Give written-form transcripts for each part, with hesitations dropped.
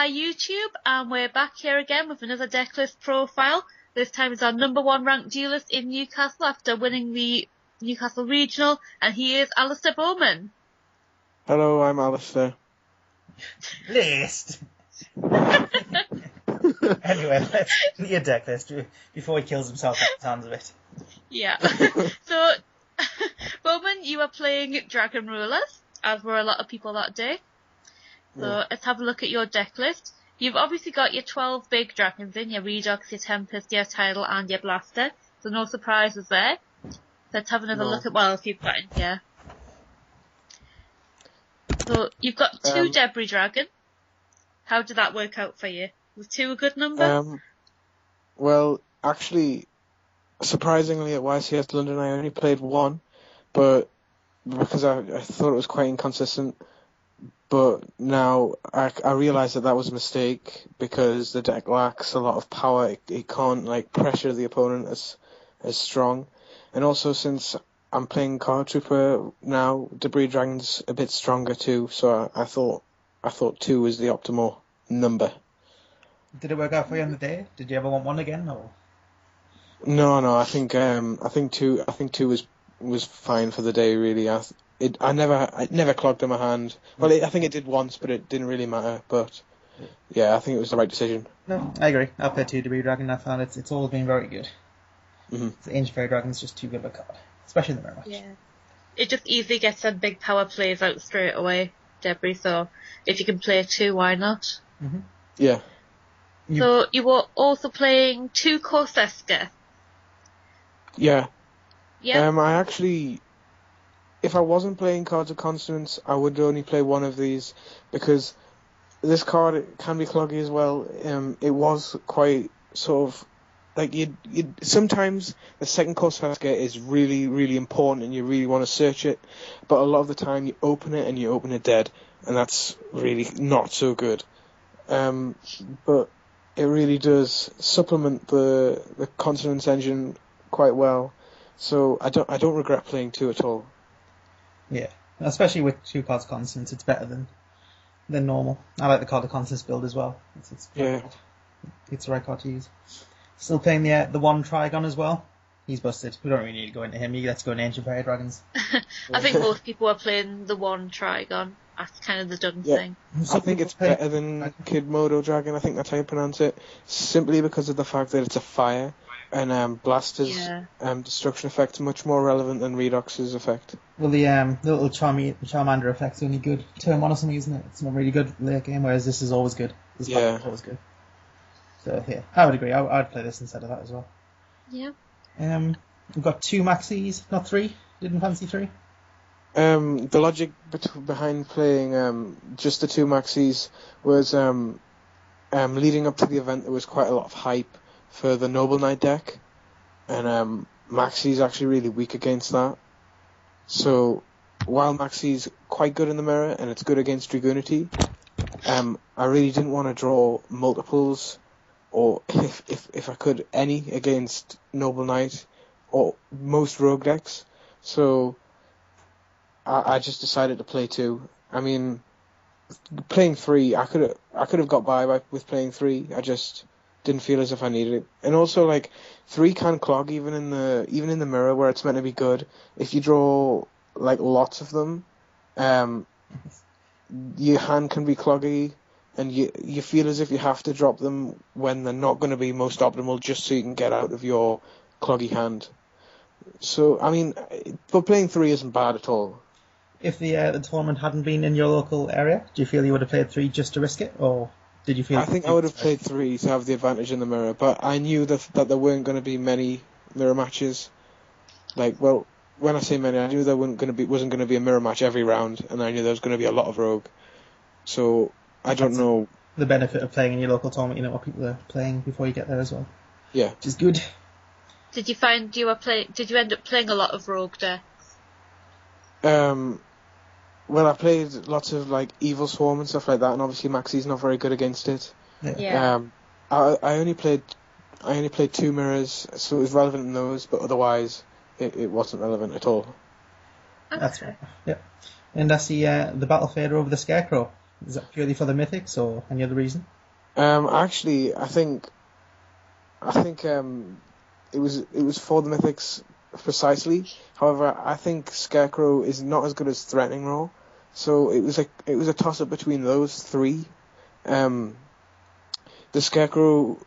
Hi YouTube, and we're back here again with another Decklist profile. This time it's our number 1 ranked duelist in Newcastle after winning the Newcastle Regional, and he is Allisdair Bowman. Hello, I'm Allisdair. List! Anyway, let's do your Decklist before he kills himself at the sounds of it. Yeah. So, Bowman, you are playing Dragon Rulers, as were a lot of people that day. So let's have a look at your deck list. You've obviously got your 12 big dragons in, your Redux, your Tempest, your Tidal and your Blaster. So no surprises there. Let's have another look at what else you've got in here. So you've got 2 Debris Dragon. How did that work out for you? Was 2 a good number? Well, actually, surprisingly at YCS London I only played 1, but because I thought it was quite inconsistent. But now I realise that was a mistake because the deck lacks a lot of power. It can't pressure the opponent as strong, and also since I'm playing Card Trooper now, Debris Dragon's a bit stronger too. So I thought 2 was the optimal number. Did it work out for you on the day? Did you ever want 1 again? Or? No. I think 2 was fine for the day. Really, I never clogged in my hand. Well, I think it did once, but it didn't really matter. But yeah, I think it was the right decision. No, I agree. I played 2 Debris Dragon. I found it's all been very good. Mm-hmm. The Ancient Fairy Dragon's just too good of a card, especially in the mirror match. Yeah. It just easily gets some big power plays out straight away, Debris. So if you can play 2, why not? Mm-hmm. Yeah. So you were also playing 2 Corseska. Yeah. Yeah. I actually, if I wasn't playing Cards of Consonance, I would only play 1 of these because this card can be cloggy as well. It was quite sort of you sometimes the second Corseska is really, really important and you really want to search it, but a lot of the time you open it and you open it dead, and that's really not so good. But it really does supplement the Consonance engine quite well. So I don't regret playing 2 at all. Yeah, especially with 2 cards of Consonance, it's better than normal. I like the card of Consonance build as well. It's the right card to use. Still playing the 1 Trigon as well. He's busted. We don't really need to go into him. Let's go into Ancient Fairy Dragons. I think most people are playing the 1 Trigon. That's kind of the done thing. I think it's better than Kid Modo Dragon. I think that's how you pronounce it. Simply because of the fact that it's a fire. And Blaster's destruction effect is much more relevant than Redox's effect. Well, the little Charmander effect's only good turn 1 or something, isn't it? It's not really good late game, whereas this is always good. This is always good. So, yeah, I would agree. I'd play this instead of that as well. Yeah. We've got 2 maxis, not 3. Didn't fancy 3. The logic behind playing just the 2 maxis was leading up to the event there was quite a lot of hype for the Noble Knight deck, and Maxi's actually really weak against that. So while Maxi's quite good in the mirror and it's good against Dragoonity, I really didn't want to draw multiples, or if I could, any against Noble Knight or most rogue decks. So I just decided to play 2. I mean, playing 3, I could have got by with playing 3. I just didn't feel as if I needed it. And also, 3 can clog even in the mirror where it's meant to be good. If you draw lots of them, your hand can be cloggy, and you feel as if you have to drop them when they're not going to be most optimal, just so you can get out of your cloggy hand. So I mean, but playing 3 isn't bad at all. If the tournament hadn't been in your local area, do you feel you would have played 3 just to risk it, or did you feel? I think I would have played 3 to have the advantage in the mirror, but I knew that there weren't going to be many mirror matches. When I say many, I knew there wasn't going to be a mirror match every round, and I knew there was going to be a lot of rogue. So I don't know. The benefit of playing in your local tournament, you know what people are playing before you get there as well. Yeah, which is good. Did you find Did you end up playing a lot of rogue decks? Well, I played lots of Evil Swarm and stuff like that, and obviously Maxi's not very good against it. Yeah. I only played 2 mirrors, so it was relevant in those, but otherwise it wasn't relevant at all. Okay. That's right. Yeah. And that's the Battle Fader over the Scarecrow. Is that purely for the mythics or any other reason? Actually, I think it was for the Mythics precisely. However, I think Scarecrow is not as good as Threatening Roar, so it was a toss up between those three. The Scarecrow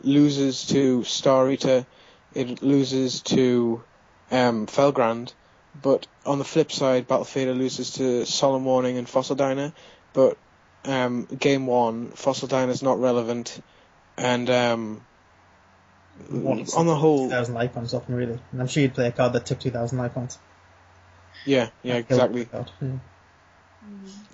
loses to Star Eater, it loses to Felgrand, but on the flip side, Battle Fader loses to Solemn Warning and Fossil Diner, but game 1, Fossil Diner is not relevant, and on the whole... 2,000 life points often, really. And I'm sure you'd play a card that took 2,000 life points. Yeah, exactly.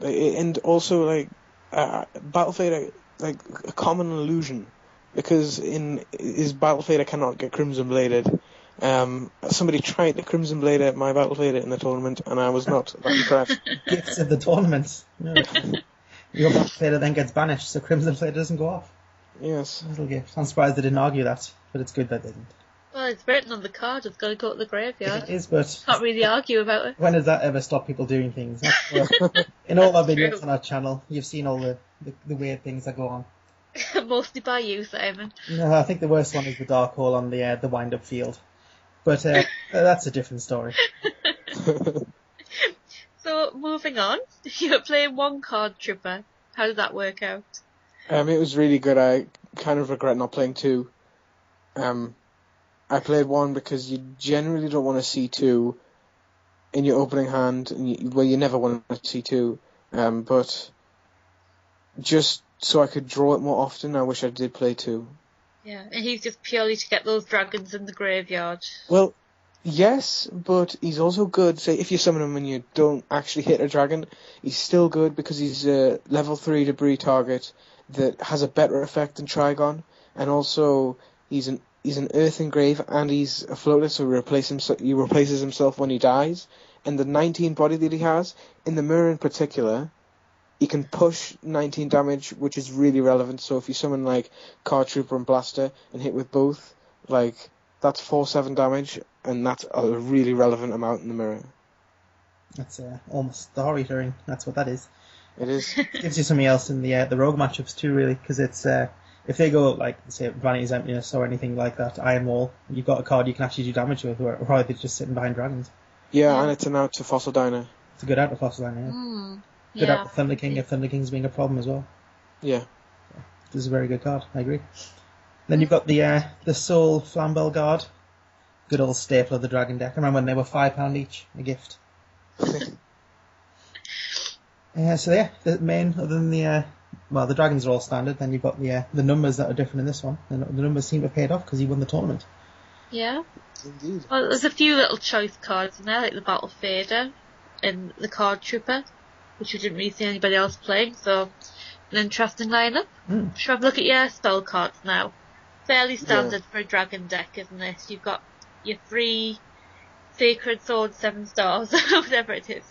And also, like, Battle Fader, like, a common illusion, because in his Battle Fader cannot get Crimson Bladed. Somebody tried to Crimson Blade my Battle Fader in the tournament, and I was not that impressed. Gifts of the tournament. No. Your Battle Fader then gets banished, so Crimson Blade doesn't go off. Yes. Little gift. I'm surprised they didn't argue that, but it's good that they didn't. Well, it's written on the card, it's got to go to the graveyard. It is, but... Can't really argue about it. When does that ever stop people doing things? In all our videos on our channel, you've seen all the weird things that go on. Mostly by you, Simon. No, I think the worst one is the Dark Hole on the wind-up field. But that's a different story. So, moving on, you were playing one card Trooper. How did that work out? It was really good. I kind of regret not playing 2. I played 1 because you generally don't want to see 2 in your opening hand, and you never want to see 2. But just so I could draw it more often, I wish I did play 2. Yeah, and he's just purely to get those dragons in the graveyard. Well, yes, but he's also good. Say, if you summon him and you don't actually hit a dragon, he's still good because he's a level 3 debris target that has a better effect than Trigon, and also he's an Earth Engrave, and he's a floater, so he replaces himself when he dies. And the 19 body that he has, in the mirror in particular, he can push 19 damage, which is really relevant. So if you summon like Card Trooper and Blaster and hit with both, like that's 4/7 damage, and that's a really relevant amount in the mirror. That's almost the Horror Eater. That's what that is. It is. It gives you something else in the rogue matchups too, really, because it's if they go like say Vanity's Emptiness or anything like that, Iron Wall, you've got a card you can actually do damage with, or either just sitting behind dragons. Yeah, and it's an out to Fossil Diner. It's a good out to Fossil Diner. Yeah. Good out to Thunder King if Thunder King's being a problem as well. Yeah. This is a very good card. I agree. Then you've got the Soul Flambell Guard. Good old staple of the Dragon deck. I remember when they were £5 each, a gift. So yeah, the main, other than the dragons are all standard. Then you've got the numbers that are different in this one. The numbers seem to have paid off because he won the tournament. Yeah. Indeed. Well, there's a few little choice cards in there, like the Battle Fader and the Card Trooper, which we didn't really see anybody else playing, so an interesting lineup. Should we have a look at your spell cards now? Fairly standard for a dragon deck, isn't it? You've got your 3 Sacred Swords, 7 stars, whatever it is.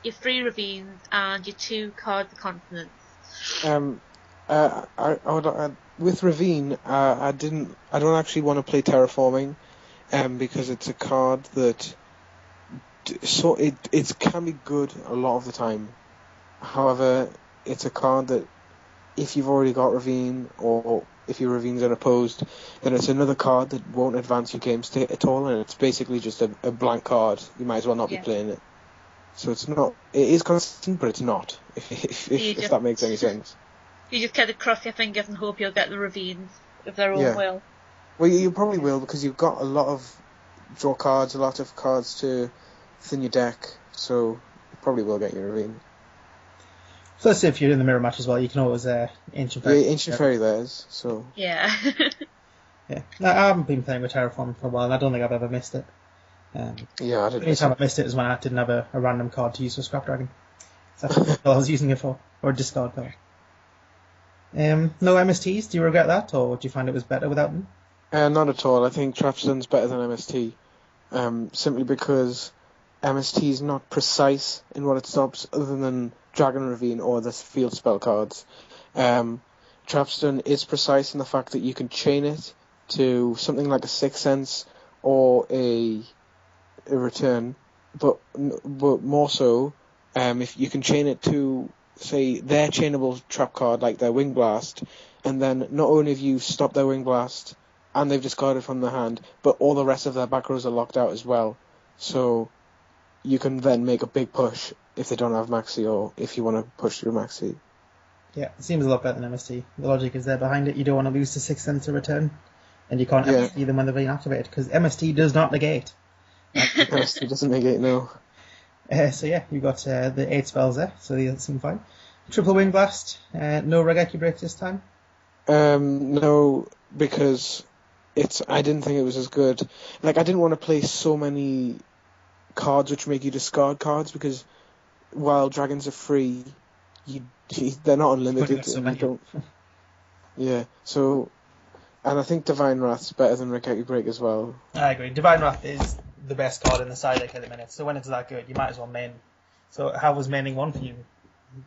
Your 3 Ravines and your 2 Cards of Consonance. With Ravine, I don't actually want to play Terraforming, because it's a card that it can be good a lot of the time. However, it's a card that if you've already got Ravine, or if your Ravine's unopposed, then it's another card that won't advance your game state at all, and it's basically just a blank card. You might as well not be playing it. So it's not. It is consistent, but it's not. If that makes any sense. You just kind of cross your fingers and hope you'll get the Ravines of their own will. Well, you probably will, because you've got a lot of draw cards, a lot of cards to thin your deck, so you probably will get your Ravine. So let's say if you're in the mirror match as well, you can always Ancient Fairy. Yeah, Ancient Fairy theirs, so... Yeah. Yeah. No, I haven't been playing with Terraform for a while, and I don't think I've ever missed it. I didn't. The only time I missed it is when I didn't have a random card to use for Scrap Dragon. That's what I was using it for, or a discard card. No MSTs, do you regret that, or do you find it was better without them? Not at all. I think Trapston's better than MST, simply because MST is not precise in what it stops, other than Dragon Ravine or the field spell cards. Trapstone is precise in the fact that you can chain it to something like a Sixth Sense or a return, but more so, if you can chain it to say, their chainable trap card, like their Wing Blast, and then not only have you stopped their Wing Blast and they've discarded from their hand, but all the rest of their back rows are locked out as well. So you can then make a big push if they don't have Maxi, or if you want to push through Maxi. Yeah, it seems a lot better than MST. The logic is there behind it. You don't want to lose the 6 cents of return, and you can't MST them when they're being activated, because MST does not negate. MST doesn't negate, no. So yeah, you've got the 8 spells there, so they seem fine. Triple Wing Blast, no Regeki breaks this time? No, because I didn't think it was as good. Like, I didn't want to play so many cards which make you discard cards, because while dragons are free, they're not unlimited. So and you don't. Yeah, so, and I think Divine Wrath's better than Regeki Break as well. I agree. Divine Wrath is the best card in the side deck at the minute, so when it's that good, you might as well main. So how was maining one for you?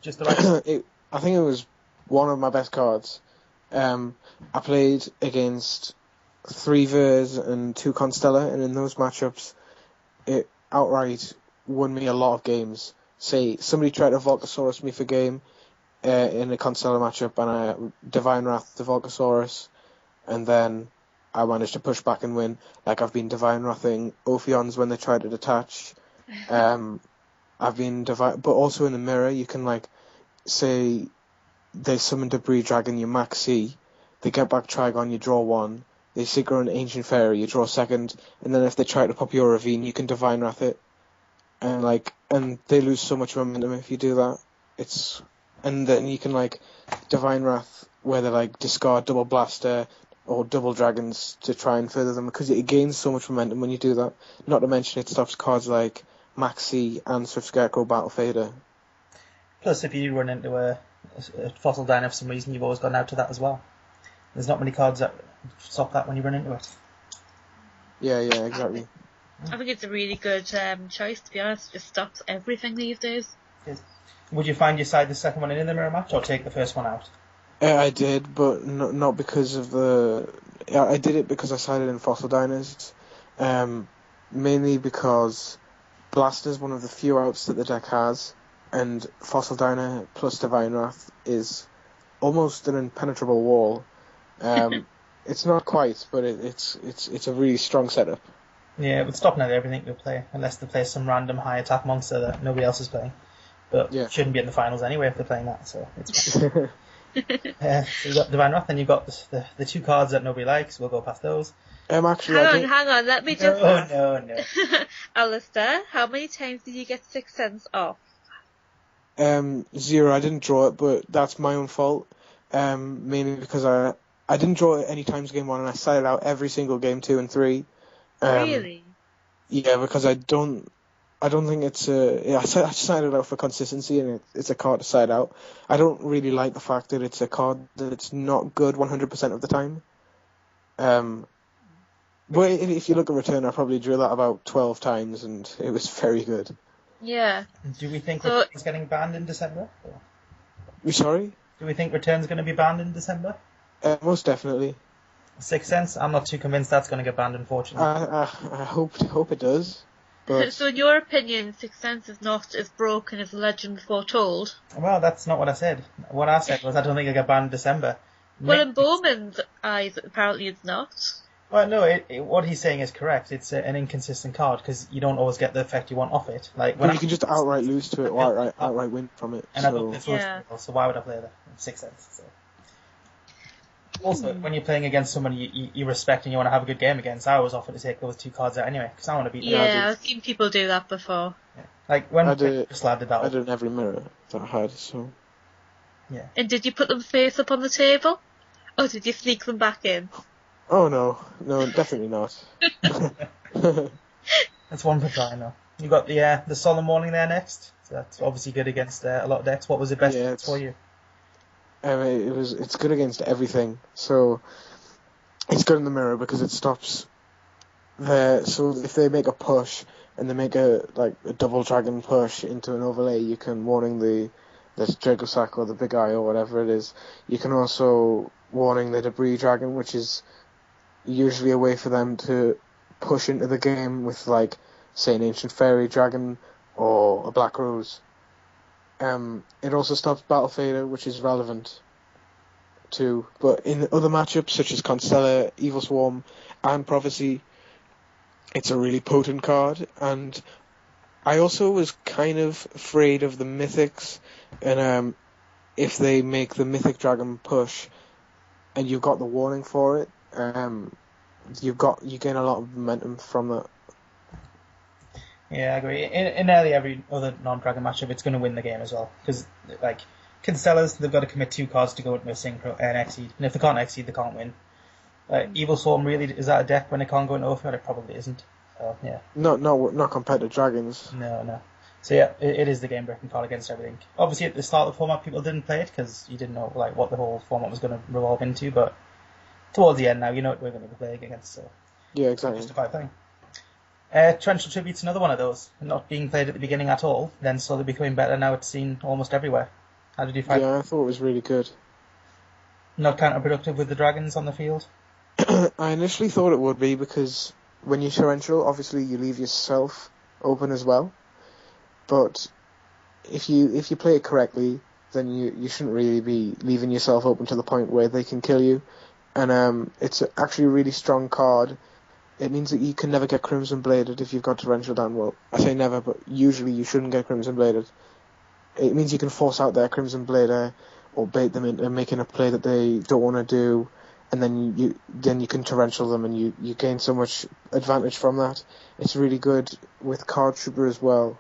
Just the right? I think it was one of my best cards. I played against 3 Vers and 2 Constella, and in those matchups, it outright won me a lot of games. Say, somebody tried to Volcasaurus me for game in a Constella matchup, and I Divine Wrath the Volcasaurus, and then I managed to push back and win. Like, I've been Divine Wrathing Ophions when they try to detach. I've been but also in the mirror, you can, like, say they summon Debris Dragon, you Maxi, they get back Trigon, you draw 1, they Synchro an Ancient Fairy, you draw 2nd, and then if they try to pop your Ravine, you can Divine Wrath it. And they lose so much momentum if you do that. And then you can, like, Divine Wrath, where they, like, discard double Blaster or double Dragons to try and further them, because it gains so much momentum when you do that. Not to mention it stops cards like Maxi and Swift Scarecrow Battle Fader. Plus, if you run into a Fossil Dino for some reason, you've always gone out to that as well. There's not many cards that stop that when you run into it. Yeah, exactly. I think it's a really good choice, to be honest. It just stops everything these days. Yes. Would you find your side the second one in the mirror match, or take the first one out? I did, but not because of the... I did it because I sided in Fossil Dinos. Mainly because Blaster is one of the few outs that the deck has, and Fossil Dino plus Divine Wrath is almost an impenetrable wall. It's not quite, but it's a really strong setup. Yeah, it would stop nearly everything they'll play, unless they play some random high attack monster that nobody else is playing. But shouldn't be in the finals anyway if they're playing that, so it's fine. So you've got Divine Wrath, and you've got the 2 cards that nobody likes. We'll go past those. Actually, hang on, let me just ask. No. Allisdair, how many times did you get 6 cents off? 0. I didn't draw it, but that's my own fault. Mainly because I didn't draw it any times game 1, and I sided out every single game 2 and 3. Really? Yeah, because I don't think it's I sided out for consistency, and it's a card to side out. I don't really like the fact that it's a card that's not good 100% of the time. But if you look at return, I probably drew that about 12 times, and it was very good. Yeah. Do we think Return's getting banned in December? You sorry? Do we think Return's going to be banned in December? Most definitely. 6 cents? I'm not too convinced that's going to get banned, unfortunately. I hope it does. But... So in your opinion, 6 cents is not as broken as legend foretold? Well, that's not what I said. What I said was I don't think it'll get banned in December. Well, in Bowman's eyes, apparently it's not. Well, no, what he's saying is correct. It's an inconsistent card, because you don't always get the effect you want off it. Like when you can just outright lose to it, or outright win from it. And so why would I play that? 6 cents. So. Also, when you're playing against someone you respect and you want to have a good game against, I always offer to take those 2 cards out anyway, because I want to beat them. Yeah, I've seen people do that before. Yeah. Like when I did that. I did in every mirror that I had, so... Yeah. And did you put them face up on the table? Or did you sneak them back in? Oh no, definitely not. That's one for trying though. You got the Solemn Warning there next. So that's obviously good against a lot of decks. What was the best for you? It's good against everything. So it's good in the mirror because it stops so if they make a push and they make a double dragon push into an overlay, you can warning the Draco Sack or the Big Eye or whatever it is. You can also warning the Debris Dragon, which is usually a way for them to push into the game with, like, say, an Ancient Fairy Dragon or a Black Rose. It also stops Battle Fader, which is relevant too. But in other matchups, such as Constella, Evil Swarm, and Prophecy, it's a really potent card. And I also was kind of afraid of the Mythics, and if they make the Mythic Dragon push, and you've got the warning for it, you gain a lot of momentum from that. Yeah, I agree. In nearly every other non-dragon matchup, it's going to win the game as well. Because, like, Constellas, they've got to commit 2 cards to go into a synchro and exceed. And if they can't exceed, they can't win. Evil Swarm, really, is that a deck when it can't go into Overfield? It probably isn't. So, yeah. Not compared to Dragons. No. So, yeah, it is the game-breaking card against everything. Obviously, at the start of the format, people didn't play it because you didn't know, like, what the whole format was going to revolve into. But towards the end now, you know what we're going to be playing against. So, yeah, exactly. Justified thing. Torrential Tribute's another one of those. Not being played at the beginning at all, then slowly becoming better. Now it's seen almost everywhere. How did you find it? Yeah, I thought it was really good. Not counterproductive with the dragons on the field? I initially thought it would be, because when you torrential, obviously you leave yourself open as well. But if you play it correctly, then you shouldn't really be leaving yourself open to the point where they can kill you. And it's actually a really strong card. It means that you can never get Crimson Bladed if you've got Torrential down. Well, I say never, but usually you shouldn't get Crimson Bladed. It means you can force out their Crimson Blader or bait them into making a play that they don't want to do, and then you can Torrential them, and you gain so much advantage from that. It's really good with Card Trooper as well.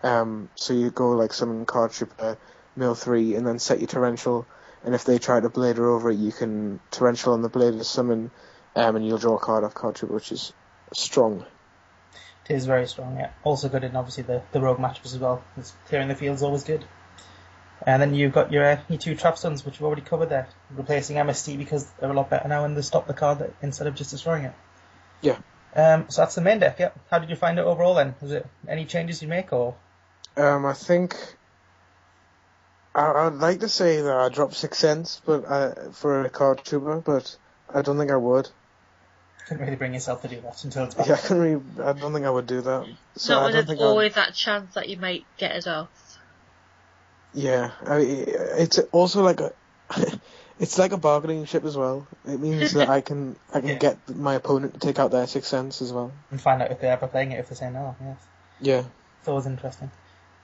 So you go like summon Card Trooper, mill 3, and then set your Torrential, and if they try to Blader over it, you can Torrential on the Blader summon, and you'll draw a card off Card Trooper, which is strong. It is very strong, yeah. Also good in, obviously, the rogue matchups as well. Clearing the field is always good. And then you've got your 2 Trap Stuns, which we've already covered there. Replacing MST because they're a lot better now and they stop the card instead of just destroying it. Yeah. So that's the main deck, yeah. How did you find it overall then? Was it any changes you make, or...? I think... I'd like to say that I dropped 6 cents for a Card Trooper, but I don't think I would. Couldn't really bring yourself to do that until it's back. Yeah, I don't think I would do that. So not when there's always that chance that you might get it off. Yeah, it's also like it's like a bargaining chip as well. It means that I can get my opponent to take out their 6 cents as well. And find out if they're ever playing it, if they say no, yes. Yeah. It's always interesting.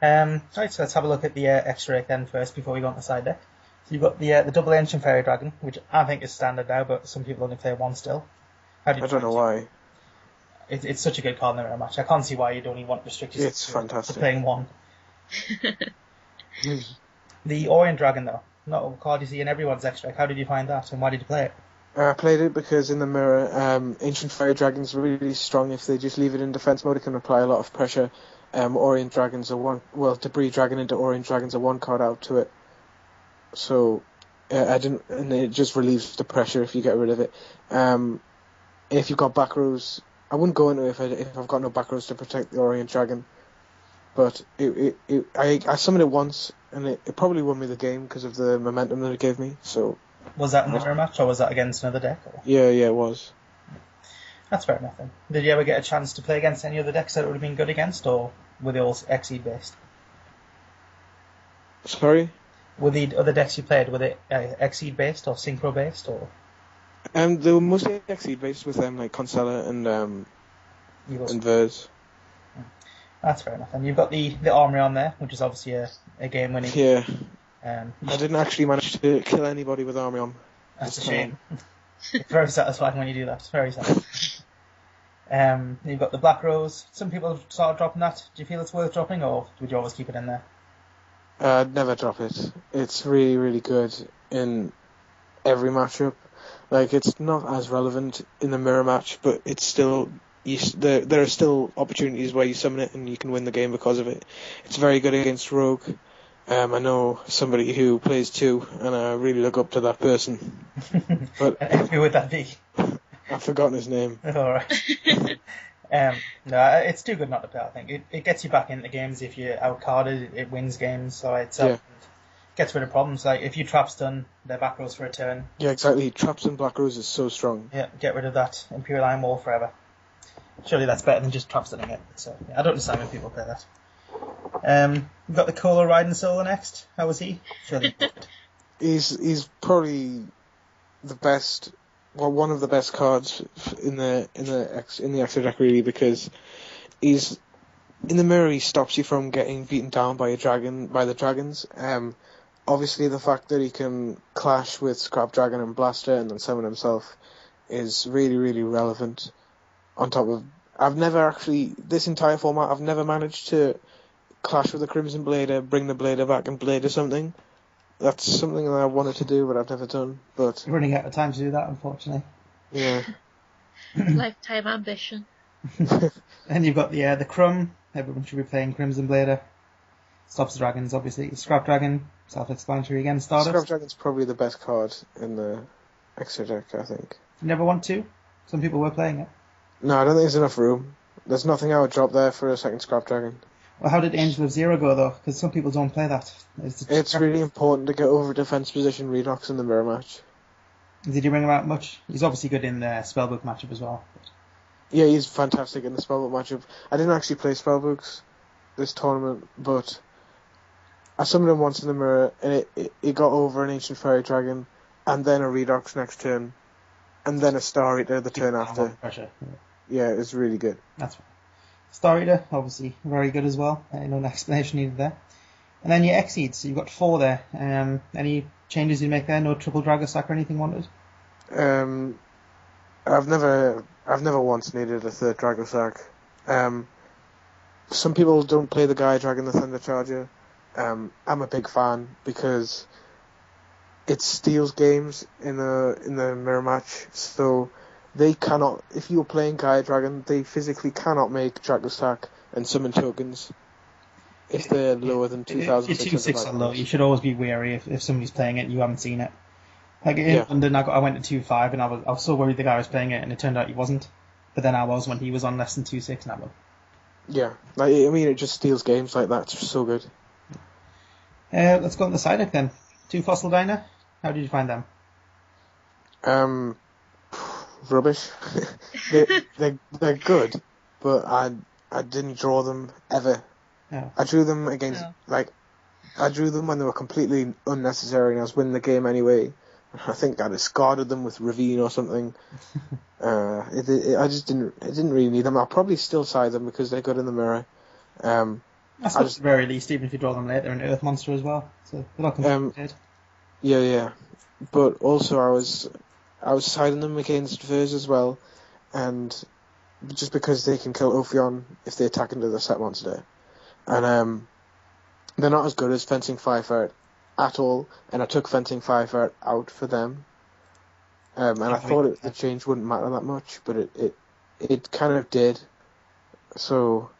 Right, so let's have a look at the extra deck then first before we go on the side deck. So you've got the Double Ancient Fairy Dragon, which I think is standard now, but some people only play 1 still. I don't know why. It's such a good card in the mirror match. I can't see why you'd only want restricted to playing 1. The Orient Dragon, though, not a card you see in everyone's extra. How did you find that, and why did you play it? I played it because in the mirror, Ancient Fairy Dragon's really strong. If they just leave it in defense mode, it can apply a lot of pressure. Orient Dragons are Debris Dragon into Orient Dragons are 1 card out to it. So and it just relieves the pressure if you get rid of it. If you've got back rows, I wouldn't go into it if I've got no back rows to protect the Orient Dragon. But I summoned it once, and it probably won me the game because of the momentum that it gave me. So was that in the mirror match, or was that against another deck? Or? Yeah, it was. That's fair enough then. Did you ever get a chance to play against any other decks that it would have been good against, or were they all Exceed based? Sorry? Were the other decks you played, were they Exceed based or Synchro based, or? They were mostly Exceed based with like Constella and Verse. That's fair enough. And you've got the Armory on there, which is obviously a game winning. Yeah. I didn't actually manage to kill anybody with Armory on. That's a shame. It's very satisfying when you do that. It's very satisfying. You've got the Black Rose. Some people have started dropping that. Do you feel it's worth dropping, or would you always keep it in there? I'd never drop it. It's really, really good in every matchup. Like, it's not as relevant in the mirror match, but it's still... there are still opportunities where you summon it and you can win the game because of it. It's very good against Rogue. I know somebody who plays 2, and I really look up to that person. But who would that be? I've forgotten his name. Alright. No, it's too good not to play, I think. It gets you back into games if you're outcarded, it wins games, so it gets rid of problems. Like, if you trap stun, they're back rows for a turn. Yeah, exactly. Traps and Black Rose is so strong. Yeah, get rid of that Imperial Iron Wall forever. Surely that's better than just trap stunning it. So, yeah, I don't understand when people play that. We've got the Cola riding solo next. How was he? Surely perfect. He's probably the best, well, one of the best cards in the extra deck, really, because he's in the mirror. He stops you from getting beaten down by the dragons. Obviously, the fact that he can clash with Scrap Dragon and Blaster and then summon himself is really, really relevant. On top of, this entire format, I've never managed to clash with the Crimson Blader, bring the Blader back and Blader something. That's something that I wanted to do, but I've never done. But You're running out of time to do that, unfortunately. yeah. Lifetime ambition. Then you've got the Crumb. Everyone should be playing Crimson Blader. Stops the dragons, obviously. Scrap Dragon, self-explanatory again. Stardust. Scrap Dragon's probably the best card in the extra deck, I think. You never want to? Some people were playing it. No, I don't think there's enough room. There's nothing I would drop there for a second Scrap Dragon. Well, how did Angel of Zero go, though? Because some people don't play that. It's really important to get over defense position Redox in the mirror match. Did you bring him out much? He's obviously good in the Spellbook matchup as well. Yeah, he's fantastic in the Spellbook matchup. I didn't actually play Spellbooks this tournament, but I summoned him once in the mirror, and it got over an Ancient Fairy Dragon, and then a Redox next turn, and then a Star Eater the turn after. Pressure. Yeah, it's really good. That's right. Star Eater, obviously, very good as well. No explanation needed there. And then your Exceeds, so you've got 4 there. Any changes you make there? No triple Dragosack or anything wanted? I've never once needed a third Dragosack. Some people don't play the Gaia Dragon, the Thunder Charger. I'm a big fan because it steals games in the mirror match. So they cannot, if you're playing Gaia Dragon, they physically cannot make Dragosack and summon tokens if they're lower than 2,600. If you're 2-6 or low, you should always be wary if somebody's playing it and you haven't seen it. Like in London, I went to 2-5 and I was so worried the guy was playing it, and it turned out he wasn't. But then I was when he was on less than 2-6 and I was. Yeah, it just steals games like that. It's just so good. Let's go on the side deck then. 2 Fossil Diner. How did you find them? Rubbish. they're good, but I didn't draw them ever. Oh. I drew them against I drew them when they were completely unnecessary, and I was winning the game anyway. I think I discarded them with Ravine or something. I didn't really need them. I'll probably still side them because they're good in the mirror. At the very least, even if you draw them late, they're an Earth Monster as well. So they're not complicated. Yeah. But also I was siding them against Vers as well, and just because they can kill Ophion if they attack into the set monster. And they're not as good as Fencing Firefight at all, and I took Fencing Firefight out for them. And I thought the change wouldn't matter that much, but it kind of did. So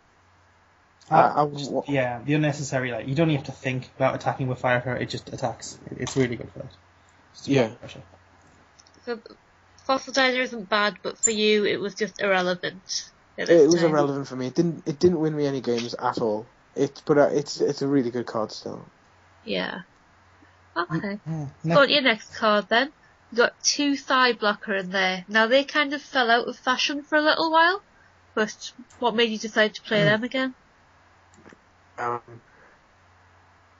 the unnecessary, you don't even have to think about attacking with Firefight, it just attacks. It's really good for that. Yeah. So Fossil Diner isn't bad, but for you it was just irrelevant. It was irrelevant for me. It didn't win me any games at all. It's a really good card still. Yeah. Okay. Go on to your next card then. You got 2 Thigh Blocker in there. Now they kind of fell out of fashion for a little while, but what made you decide to play them again?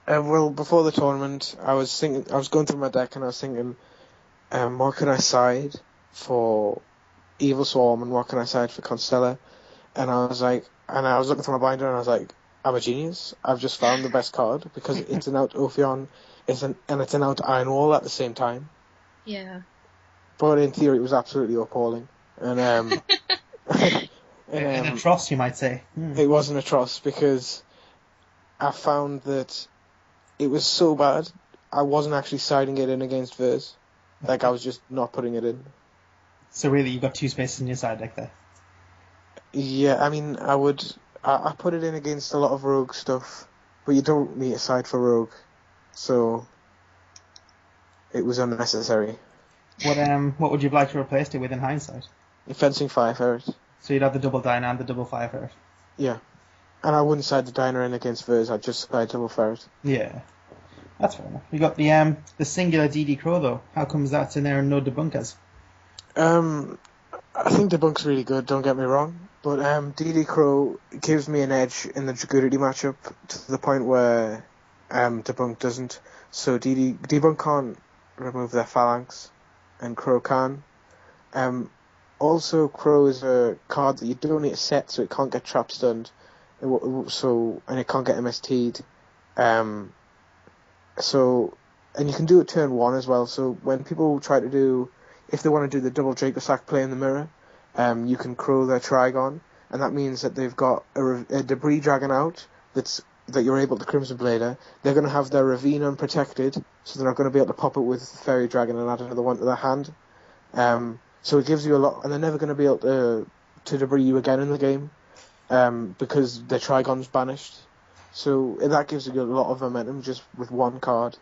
Well, before the tournament, I was going through my deck and I was thinking, what can I side for Evil Swarm and what can I side for Constella? And I was looking through my binder and I was like, I'm a genius. I've just found the best card because it's an out Ophion, it's an out Iron Wall at the same time. Yeah. But in theory, it was absolutely appalling. And an atroce, you might say. It was an atroce because I found that it was so bad, I wasn't actually siding it in against Vers. I was just not putting it in. So really, you've got 2 spaces in your side deck there? Yeah, I mean, I put it in against a lot of rogue stuff, but you don't need a side for rogue, so it was unnecessary. What would you like to replace it with in hindsight? Fencing Firefight. So you'd have the double Diner and the double Firefight? Yeah. And I wouldn't side the Diner in against Vers, I'd just side double Ferret. Yeah. That's fair enough. You got the singular DD Crow though. How comes that's in there and no debunkers? I think Debunk's really good, don't get me wrong. But DD Crow gives me an edge in the Dragurity matchup to the point where Debunk doesn't. So Debunk can't remove their phalanx, and Crow can. Also, Crow is a card that you don't need to set, so it can't get trap stunned. And it can't get MST'd. And you can do it turn 1 as well. So when people try to do, if they want to do the double Draco Sack play in the mirror, you can Crow their Trigon, and that means that they've got a Debris Dragon out that you're able to Crimson Blader. They're going to have their Ravine unprotected, so they're not going to be able to pop it with Fairy Dragon and add another one to their hand. So it gives you a lot, and they're never going to be able to Debris you again in the game, because their Trigon's banished. So that gives you a lot of momentum just with one card.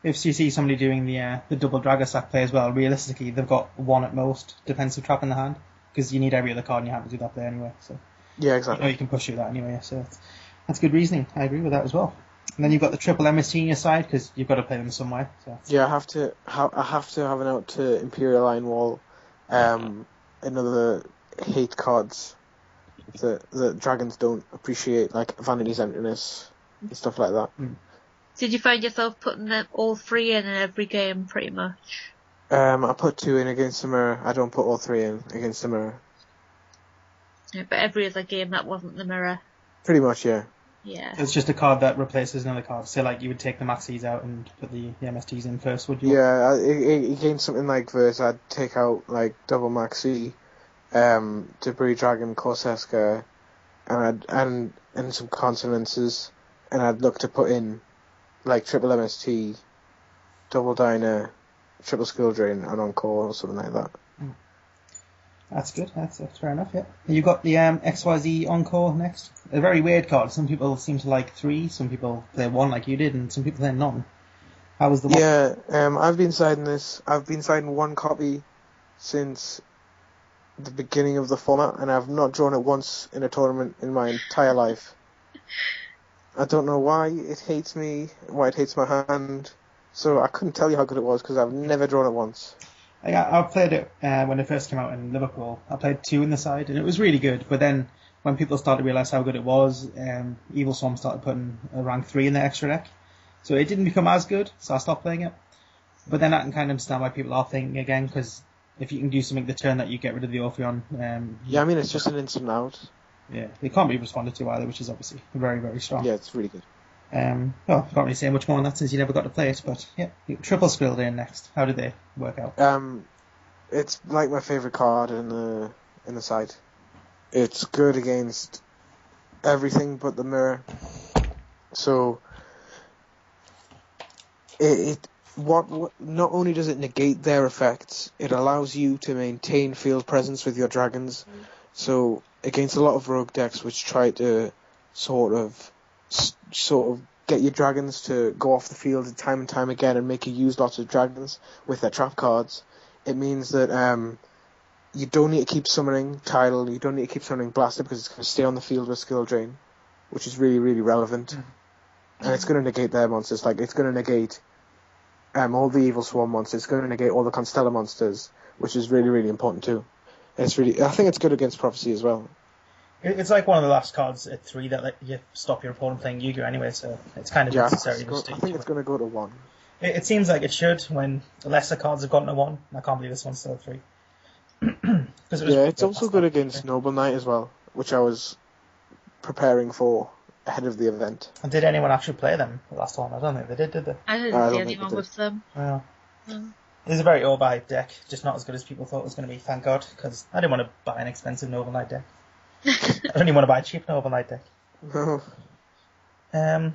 If you see somebody doing the double Dragon Sack play as well, realistically they've got one at most defensive trap in the hand, because you need every other card in your hand to do that play anyway. So yeah, exactly. You can push through that anyway. So that's good reasoning. I agree with that as well. And then you've got the triple MST on your side, because you've got to play them some way. So. Yeah, I have to have an out to Imperial Iron Wall, another hate cards that dragons don't appreciate, like Vanity's Emptiness and stuff like that. Did you find yourself putting them all 3 in every game, pretty much? I put 2 in against the mirror. I don't put all 3 in against the mirror. Yeah, but every other game that wasn't the mirror. Pretty much, yeah. Yeah. It's just a card that replaces another card. So, like, you would take the Maxis out and put the MSTs in first, would you? Yeah, against something like this, I'd take out, like, double Maxi, Debris Dragon, Corseska, and some consonances, and I'd look to put in, like, triple MST, double Dyna, triple Skill Drain, and Encore, or something like that. That's good. That's fair enough, yeah. You got the XYZ Encore next. A very weird card. Some people seem to like 3, some people play 1 like you did, and some people play none. How was the one? Yeah, I've been siding this. I've been siding 1 copy since the beginning of the format, and I've not drawn it once in a tournament in my entire life. I don't know why it hates me, why it hates my hand, so I couldn't tell you how good it was, because I've never drawn it once. I played it when it first came out in Liverpool. I played 2 in the side, and it was really good. But then, when people started to realise how good it was, Evil Swarm started putting a rank 3 in the extra deck. So it didn't become as good, so I stopped playing it. But then I can kind of understand why people are playing it again, because if you can do something the turn that you get rid of the Orpheon... yeah, I mean, it's just an instant out. Yeah, it can't be responded to either, which is obviously very, very strong. Yeah, it's really good. Well, I can't really say much more on that since you never got to play it, but yeah, triple Skrill in next. How did they work out? It's like my favourite card in the side. It's good against everything but the mirror. So what not only does it negate their effects, it allows you to maintain field presence with your dragons. So against a lot of rogue decks which try to sort of get your dragons to go off the field time and time again and make you use lots of dragons with their trap cards, it means that you don't need to keep summoning Tidal, you don't need to keep summoning Blaster, because it's going to stay on the field with Skill Drain, which is really, really relevant. And it's going to negate their monsters. Like, it's going to negate all the Evil Swarm monsters, it's going to negate all the Constellar monsters, which is really, really important too. I think it's good against Prophecy as well. It's like one of the last cards at 3 that let you stop your opponent playing Yu-Gi-Oh anyway, so it's kind of necessary. I think it's going to go to 1. It seems like it should when the lesser cards have gotten to 1. I can't believe this one's still 3. It's also good against Noble Knight as well, which I was preparing for ahead of the event. And did anyone actually play them the last one? I don't think they did they? I didn't see anyone with them. Yeah. It's a very overhyped deck, just not as good as people thought it was going to be, thank God, because I didn't want to buy an expensive Noble Knight deck. I only want to buy a cheap Noble Knight deck. No.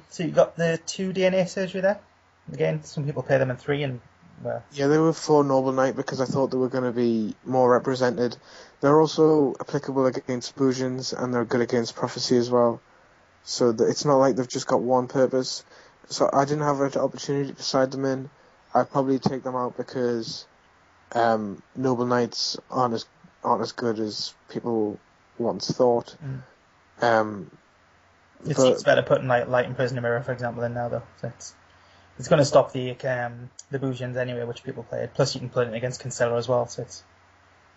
So you got the 2 DNA surgery there. Again, some people play them in 3 and... Yeah, they were for Noble Knight because I thought they were going to be more represented. They're also applicable against Bujins, and they're good against Prophecy as well. So it's not like they've just got one purpose. So I didn't have an opportunity to side them in. I'd probably take them out because Noble Knights aren't as good as people once thought. It seems better putting Light and Prisoner Mirror, for example, than now, though. So it's going to stop the Bujins anyway, which people played. Plus, you can put it against Constellar as well, so it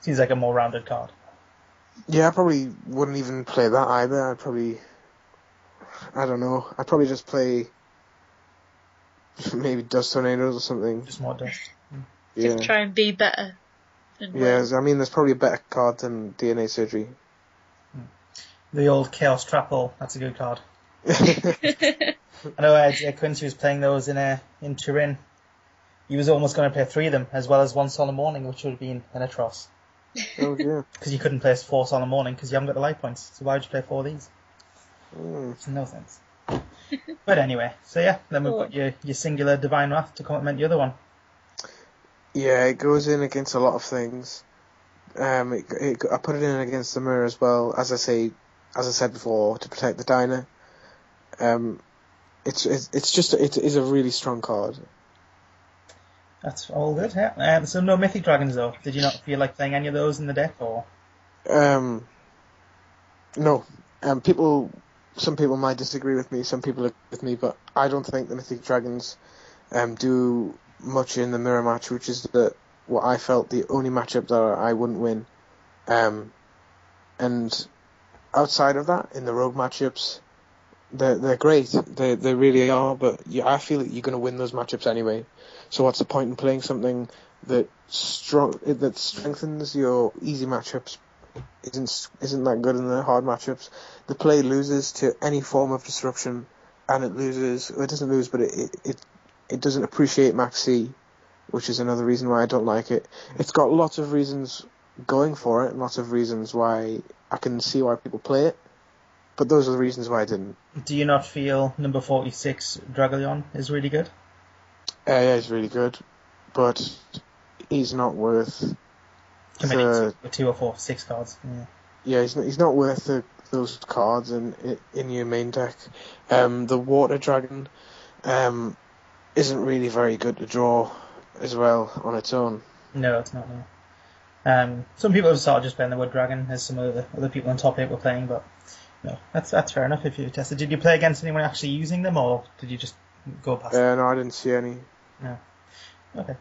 seems like a more rounded card. Yeah, I probably wouldn't even play that either. I don't know. I'd probably just play maybe Dust Tornadoes or something. Just more dust. Yeah. Just try and be better. Yeah, I mean, there's probably a better card than DNA Surgery. The old Chaos Trapple, that's a good card. I know Quincy was playing those in Turin. He was almost going to play 3 of them, as well as 1 Solemn Morning, which would have been an atroz. Oh, yeah. Because you couldn't play 4 Solemn Morning because you haven't got the life points. So why would you play 4 of these? Makes no sense. But anyway, so yeah, then we've got your singular Divine Wrath to complement the other one. Yeah, it goes in against a lot of things. I put it in against the mirror as well, as I said before, to protect the diner. It is a really strong card. That's all good, yeah. So no Mythic Dragons though. Did you not feel like playing any of those in the deck, or? No. Some people might disagree with me, some people agree with me, but I don't think the Mythic Dragons do much in the mirror match, which is what I felt the only matchup that I wouldn't win. And outside of that, in the rogue matchups, they're great. They really are. But I feel that you're going to win those matchups anyway. So what's the point in playing something that strengthens your easy matchups? Isn't that good in the hard matchups? The play loses to any form of disruption, and it doesn't lose, but it doesn't appreciate Max C, which is another reason why I don't like it. It's got lots of reasons going for it, and lots of reasons why I can see why people play it, but those are the reasons why I didn't. Do you not feel number 46, Dragolion, is really good? Yeah, he's really good, but he's not worth committing to 2 or 4, 6 cards. Yeah, he's not worth those cards in your main deck. The Water Dragon isn't really very good to draw as well on its own. No, it's not. No. Some people have started just playing the Wood Dragon, as some of the other people on top 8 were playing, but no, that's fair enough if you tested. Did you play against anyone actually using them, or did you just go past them? No, I didn't see any. No. Okay.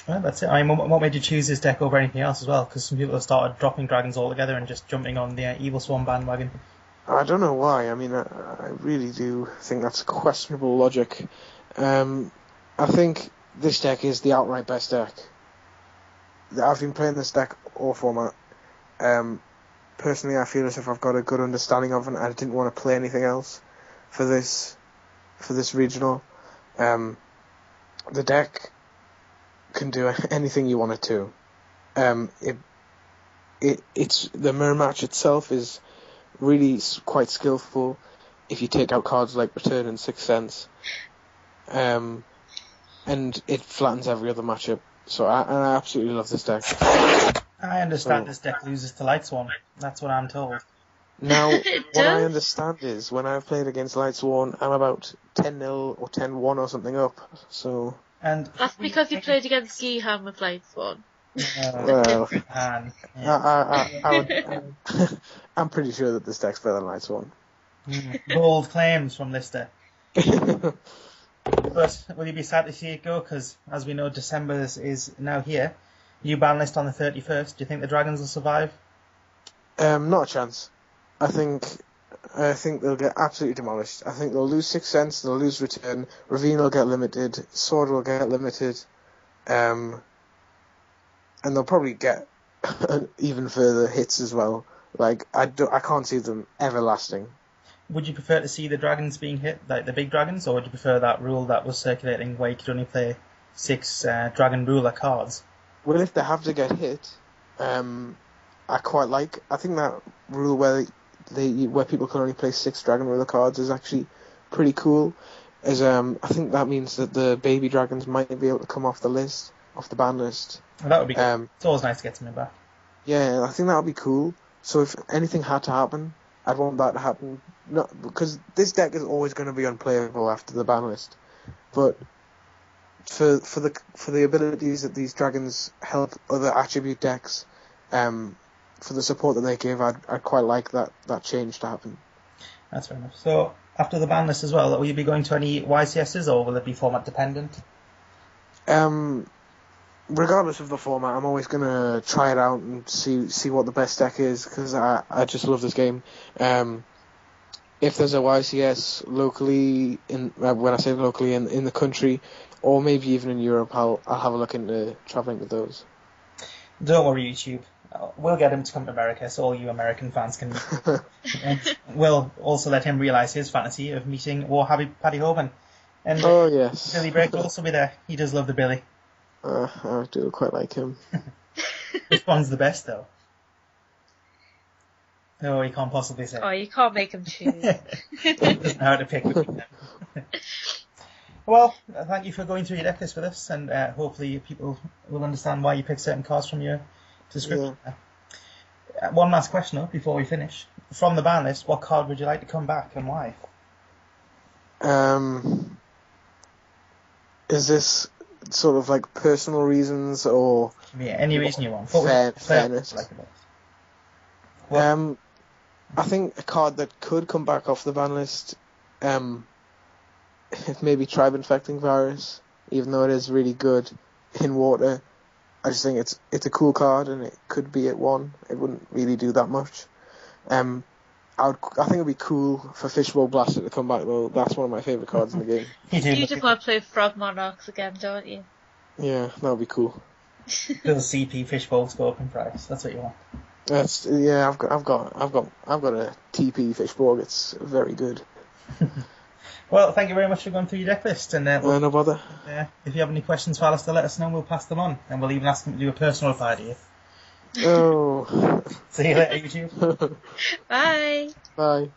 Well, that's it. I mean, what made you choose this deck over anything else as well? Because some people have started dropping dragons altogether and just jumping on the Evil Swarm bandwagon. I don't know why. I mean, I really do think that's questionable logic. I think this deck is the outright best deck. I've been playing this deck all format. Personally, I feel as if I've got a good understanding of it, and I didn't want to play anything else for this regional. The deck can do anything you want it to. It's the mirror match itself is really quite skillful if you take out cards like Return and Sixth Sense, and it flattens every other matchup. So I absolutely love this deck. I understand this deck loses to Lightsworn. That's what I'm told. Now, what I understand is when I've played against Lightsworn, I'm about 10-0 or 10-1 or something up. So. And that's because you played against Giham with Lightsworn. Well, yeah. I'm pretty sure that this deck's better than Lightsworn. Bold claims from Lister. But will you be sad to see it go? Because as we know, December is now here. New ban list on the 31st. Do you think the Dragons will survive? Not a chance. I think they'll get absolutely demolished. I think they'll lose Sixth Sense, they'll lose Return, Ravine will get limited, Sword will get limited, and they'll probably get even further hits as well. Like, I can't see them ever lasting. Would you prefer to see the dragons being hit, like the big dragons, or would you prefer that rule that was circulating where you could only play 6 dragon ruler cards? Well, if they have to get hit, I think that rule where people can only play 6 dragon ruler cards is actually pretty cool. As I think that means that the baby dragons might be able to come off the ban list. Well, that would be good. It's always nice to get something back. Yeah, I think that would be cool. So if anything had to happen, I'd want that to happen. Not because this deck is always going to be unplayable after the ban list, but for the abilities that these dragons help other attribute decks, for the support that they give, I'd quite like that change to happen. That's fair enough. So after the ban list as well, will you be going to any YCSs or will it be format dependent? regardless of the format, I'm always gonna try it out and see what the best deck is, because I just love this game. If there's a YCS locally when I say locally in the country, or maybe even in Europe, I'll have a look into traveling with those. Don't worry, YouTube. We'll get him to come to America so all you American fans can meet him. And we'll also let him realise his fantasy of meeting Warhappy Paddy Hoban. And oh, yes. Billy Break will also be there. He does love the Billy. I do quite like him. Which one's the best, though? No, you can't possibly say. Oh, you can't make him choose. He doesn't know how to pick between them. Well, thank you for going through your deck list with us, and hopefully people will understand why you pick certain cards from your description. Yeah. One last question, though, before we finish. From the ban list, what card would you like to come back, and why? Is this sort of like personal reasons, or Yeah, any reason you want. Fairness. Well, I think a card that could come back off the ban list, maybe Tribe Infecting Virus, even though it is really good in water. I just think it's a cool card, and it could be at 1. It wouldn't really do that much. I think it'd be cool for Fishbowl Blaster to come back, though. That's one of my favourite cards in the game. You just want to play Frog Monarchs again, don't you? Yeah, that would be cool. Little CP Fishbowl Scorpion Price. That's what you want. I've got a TP Fishbowl. It's very good. Well, thank you very much for going through your deck list. And no bother. If you have any questions for Allisdair, let us know. We'll pass them on, and we'll even ask him to do a personal reply to you. Oh. See you later, YouTube. Bye. Bye.